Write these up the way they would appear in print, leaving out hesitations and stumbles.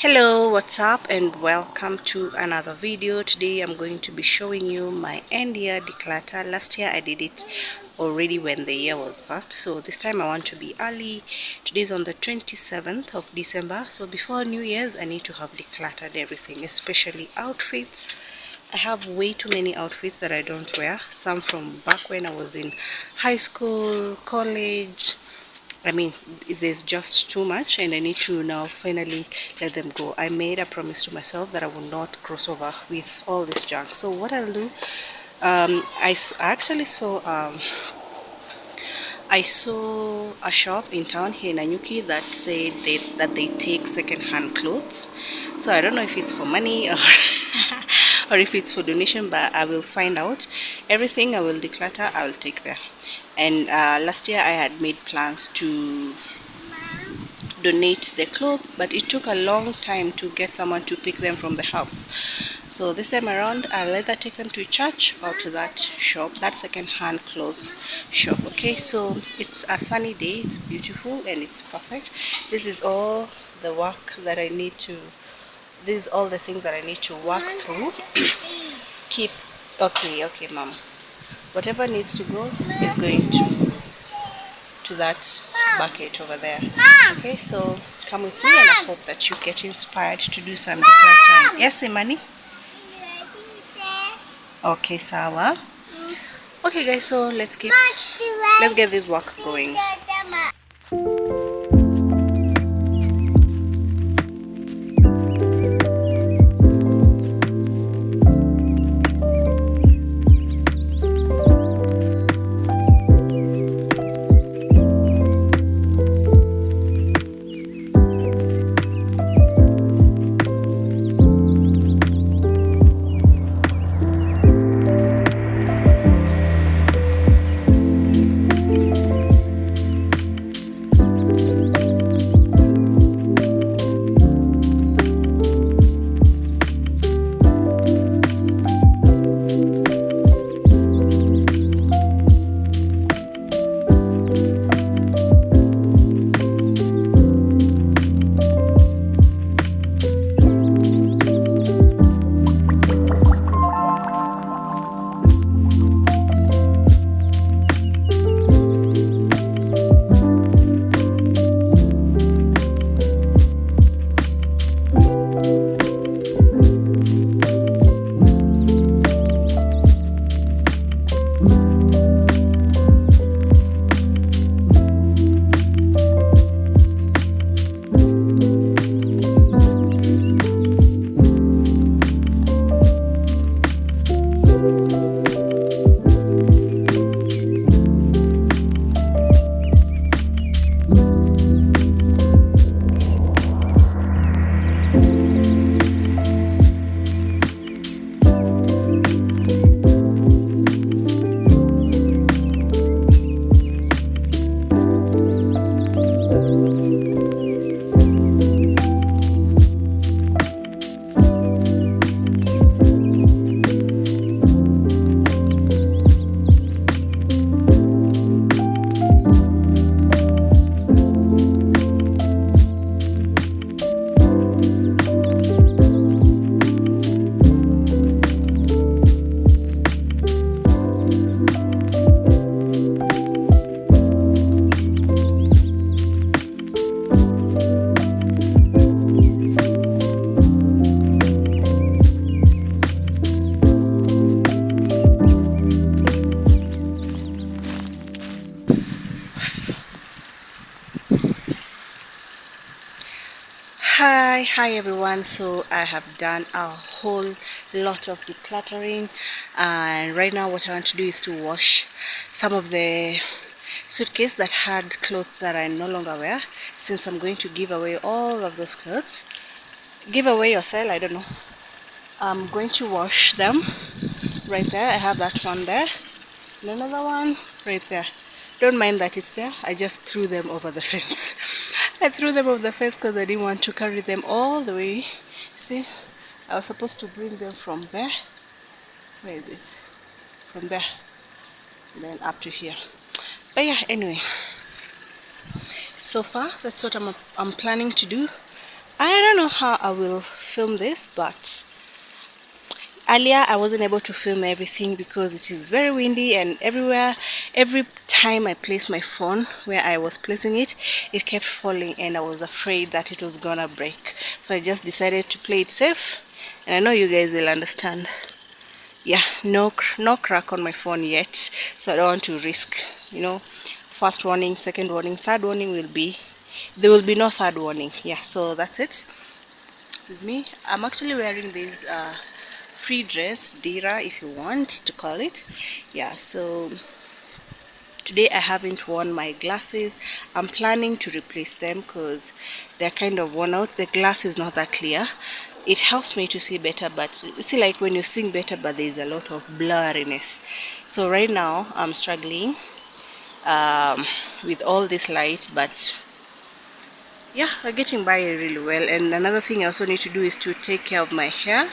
Hello, what's up, and welcome to another video. Today I'm going to be showing you my end year declutter. Last year I did it already when the year was past, so this time I want to be early. Today is on the 27th of December, so before New Year's I need to have decluttered everything, especially outfits. I have way too many outfits that I don't wear, some from back when I was in high school, college. I mean, there's just too much, and I need to now finally let them go. I made a promise to myself that I will not cross over with all this junk. So what I'll do, I actually saw a shop in town here in Nanyuki that said they take second-hand clothes. So I don't know if it's for money or or if it's for donation, but I will find out. Everything I will declutter, I will take there. And last year I had made plans to donate the clothes, but it took a long time to get someone to pick them from the house. So this time around I'll either take them to church or to that shop, that second-hand clothes shop. Okay, so it's a sunny day, it's beautiful and it's perfect. This is all the work that I need to These are all the things that I need to work through. Keep okay, mom, whatever needs to go is going to that bucket over there. Okay, so come with me and I hope that you get inspired to do some decluttering. Yes, Imani? Okay, sawa. Okay guys, so let's get this work going. Hi everyone. So I have done a whole lot of decluttering, and right now what I want to do is to wash some of the suitcase that had clothes that I no longer wear, since I'm going to give away all of those clothes. Give away or sell, I don't know. I'm going to wash them right there. I have that one there and another one right there. Don't mind that it's there, I just threw them over the fence. I threw them over the fence because I didn't want to carry them all the way. See, I was supposed to bring them from there. Where is it? From there, and then up to here. But yeah, anyway, so far that's what I'm planning to do. I don't know how I will film this, but earlier I wasn't able to film everything because it is very windy, and every time I placed my phone where I was placing it, it kept falling, and I was afraid that it was gonna break. So I just decided to play it safe, and I know you guys will understand. Yeah, no crack on my phone yet, so I don't want to risk, first warning, second warning, third warning will be, there will be no third warning. Yeah, so that's it with me. I'm actually wearing this free dress, dira if you want to call it. Yeah, so today I haven't worn my glasses. I'm planning to replace them because they're kind of worn out. The glass is not that clear. It helps me to see better, but you see, like when you see better but there's a lot of blurriness. So right now I'm struggling with all this light, but yeah, I'm getting by really well. And another thing I also need to do is to take care of my hair.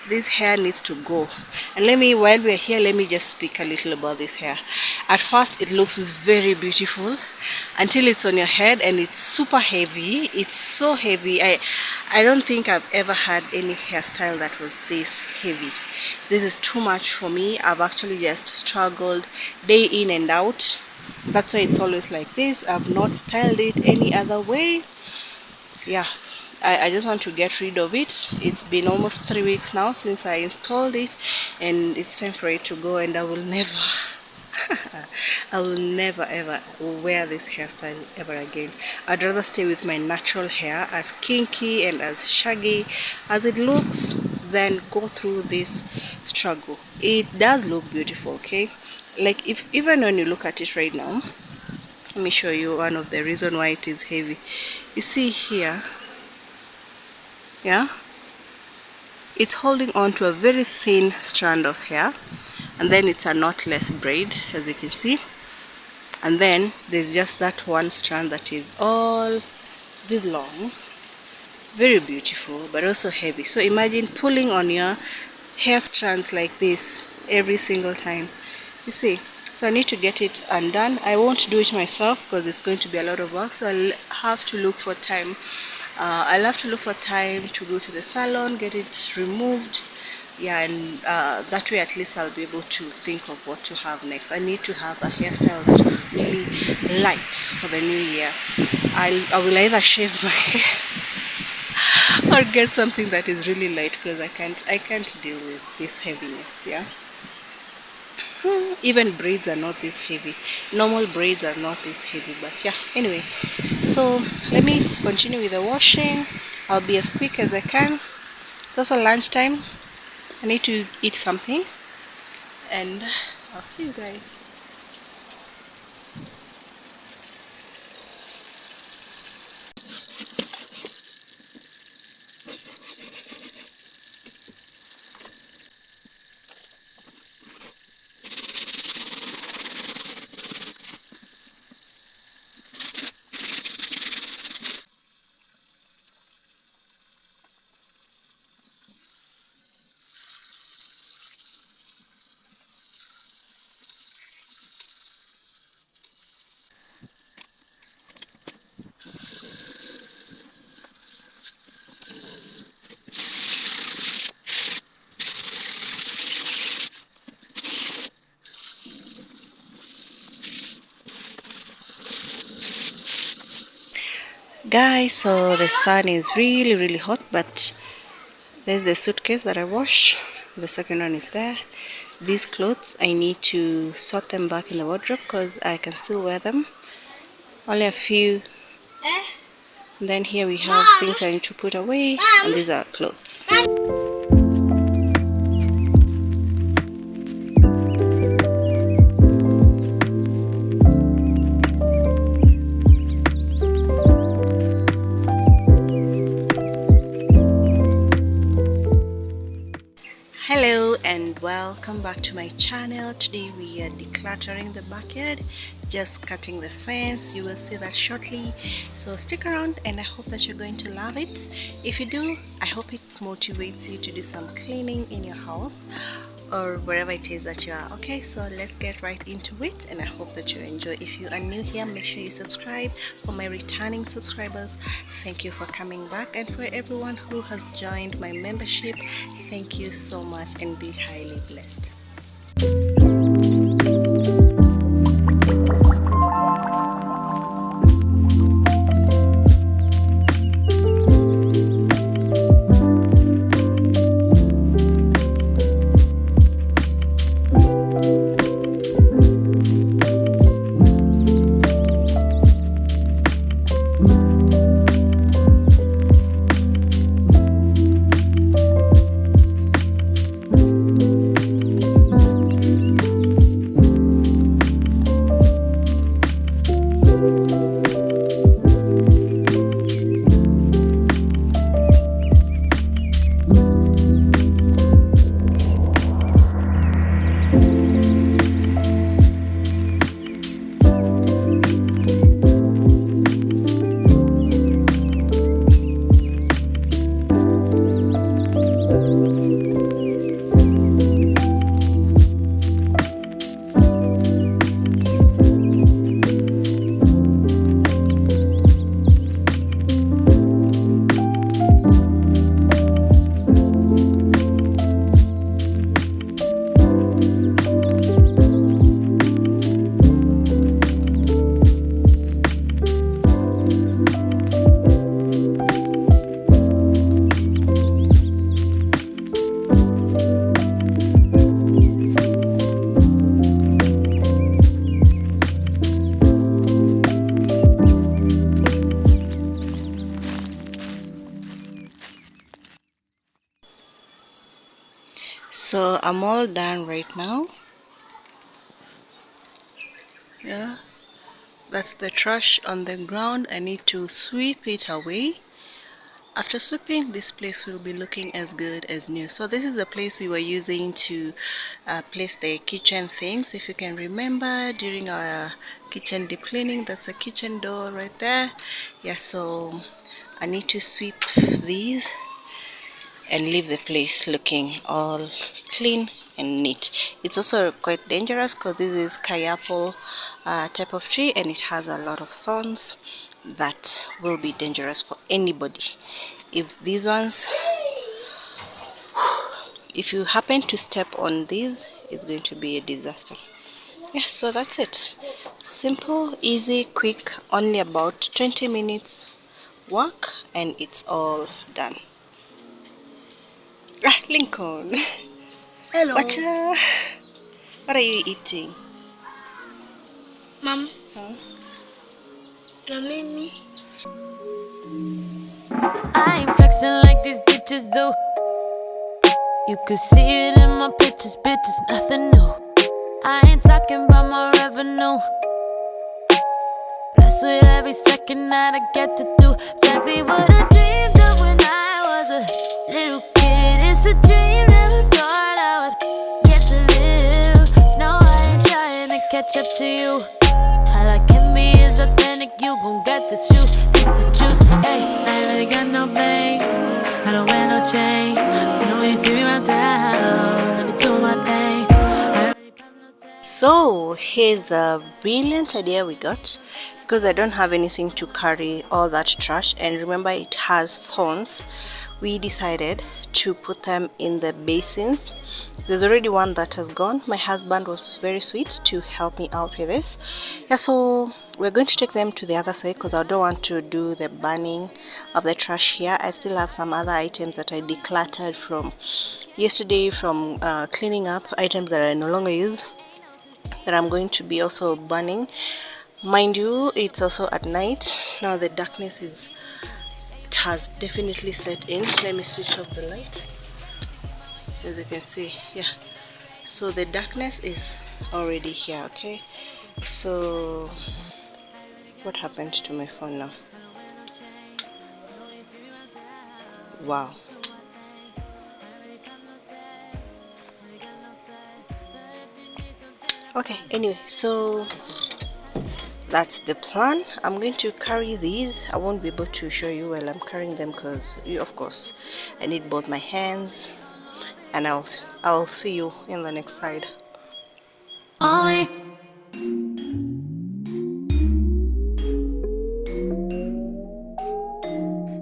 This hair needs to go. And while we're here, let me just speak a little about this hair. At first it looks very beautiful until it's on your head and it's super heavy. It's so heavy. I don't think I've ever had any hairstyle that was this heavy. This is too much for me. I've actually just struggled day in and out. That's why it's always like this. I've not styled it any other way. Yeah, I just want to get rid of it. It's been almost 3 weeks now since I installed it, and it's time for it to go, and I will never I will never ever wear this hairstyle ever again. I'd rather stay with my natural hair, as kinky and as shaggy as it looks, than go through this struggle. It does look beautiful, okay? Like, if even when you look at it right now, let me show you one of the reason why it is heavy. You see here, yeah, it's holding on to a very thin strand of hair, and then it's a knotless braid, as you can see, and then there's just that one strand that is all this long, very beautiful but also heavy. So imagine pulling on your hair strands like this every single time, you see. So I need to get it undone. I won't do it myself because it's going to be a lot of work, so I'll have to look for time. To go to the salon, get it removed. Yeah, and that way at least I'll be able to think of what to have next. I need to have a hairstyle that is really light for the new year. I will either shave my hair or get something that is really light, because I can't deal with this heaviness. Yeah. Even braids are not this heavy. Normal braids are not this heavy, but yeah, anyway, so let me continue with the washing. I'll be as quick as I can. It's also lunchtime. I need to eat something, and I'll see you guys. Guys, so the sun is really really hot, but there's the suitcase that I wash. The second one is there. These clothes, I need to sort them back in the wardrobe because I can still wear them. Only a few. And then here we have things I need to put away, and these are clothes. Hello and welcome back to my channel. Today we are decluttering the backyard, just cutting the fence. You will see that shortly, so stick around and I hope that you're going to love it. If you do, I hope it motivates you to do some cleaning in your house, or wherever it is that you are. Okay, so let's get right into it, and I hope that you enjoy. If you are new here, make sure you subscribe. For my returning subscribers, thank you for coming back, and for everyone who has joined my membership, thank you so much and be highly blessed. So I'm all done right now. Yeah, that's the trash on the ground. I need to sweep it away. After sweeping, this place will be looking as good as new. So this is the place we were using to place the kitchen things. If you can remember, during our kitchen deep cleaning, that's the kitchen door right there. Yeah, so I need to sweep these and leave the place looking all clean and neat. It's also quite dangerous because this is kayapple type of tree, and it has a lot of thorns that will be dangerous for anybody. If these ones, if you happen to step on these, it's going to be a disaster. Yeah, so that's it. Simple, easy, quick, only about 20 minutes work, and it's all done. Ah, Lincoln. Hello. What are you eating? Mom. Huh? Mimi. I ain't flexing like these bitches do. You could see it in my pictures, bitches, nothing new. I ain't talking about my revenue. Blessed with every second that I get to do exactly what I dreamed of when I was a little kid. It's a dream, never thought I would get to live. So now I ain't trying to catch up to you. All I can be is authentic, you gon' get the truth. It's the truth, hey, I ain't really got no bling. I don't wear no chain. You know when you see me around town, let me do my thing. So here's a brilliant idea we got, because I don't have anything to carry all that trash, and remember it has thorns. We decided to put them in the basins. There's already one that has gone. My husband was very sweet to help me out with this. Yeah, so we're going to take them to the other side because I don't want to do the burning of the trash here. I still have some other items that I decluttered from yesterday, from cleaning up items that I no longer use, that I'm going to be also burning. Mind you, it's also at night now. The darkness has definitely set in. Let me switch off the light. As you can see, yeah, so the darkness is already here. Okay, so what happened to my phone now? Wow. Okay, anyway, so that's the plan. I'm going to carry these. I won't be able to show you while I'm carrying them because, of course, I need both my hands and I'll see you in the next side. Only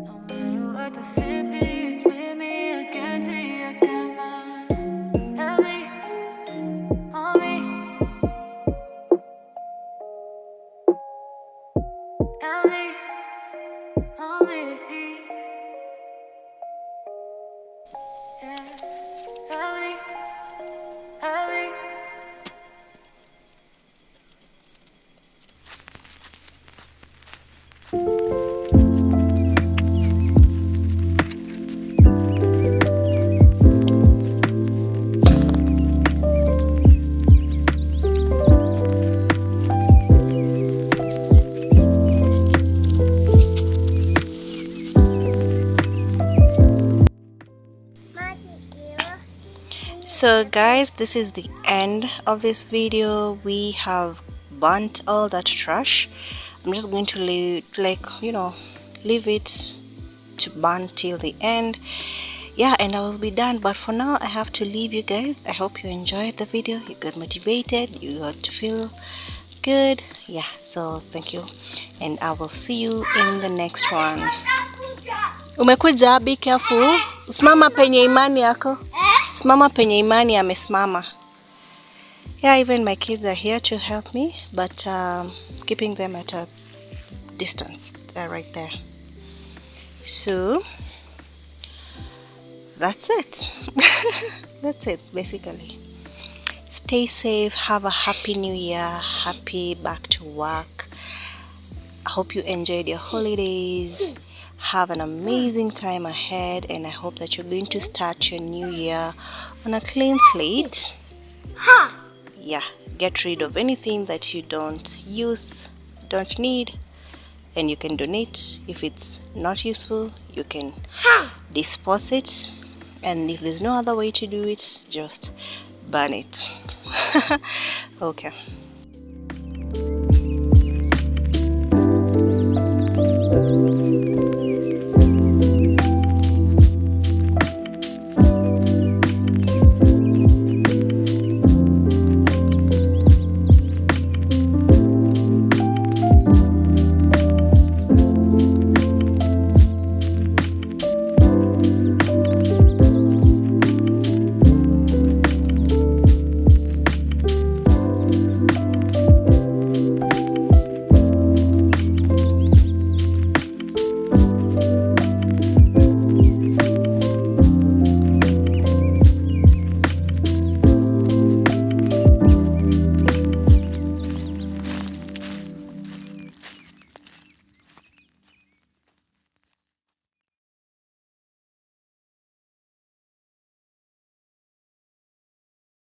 no matter what the fit is with me, I guarantee I got mine. Help me, hold me, help me, hold me. Yeah, help me, help me. So guys, this is the end of this video. We have burnt all that trash. I'm just going to leave it to burn till the end. Yeah, and I will be done, but for now I have to leave you guys. I hope you enjoyed the video, you got motivated, you got to feel good. Yeah, so thank you, and I will see you in the next one. Umekuja, be careful. Simama penye imani yako. Simama penye imani amesimama. Yeah, even my kids are here to help me, but keeping them at a distance. They're right there. So that's it. That's it basically. Stay safe, have a happy new year, happy back to work. I hope you enjoyed your holidays. Have an amazing time ahead, and I hope that you're going to start your new year on a clean slate. Yeah, get rid of anything that you don't use, don't need, and you can donate. If it's not useful, you can dispose it, and if there's no other way to do it, just burn it. Okay.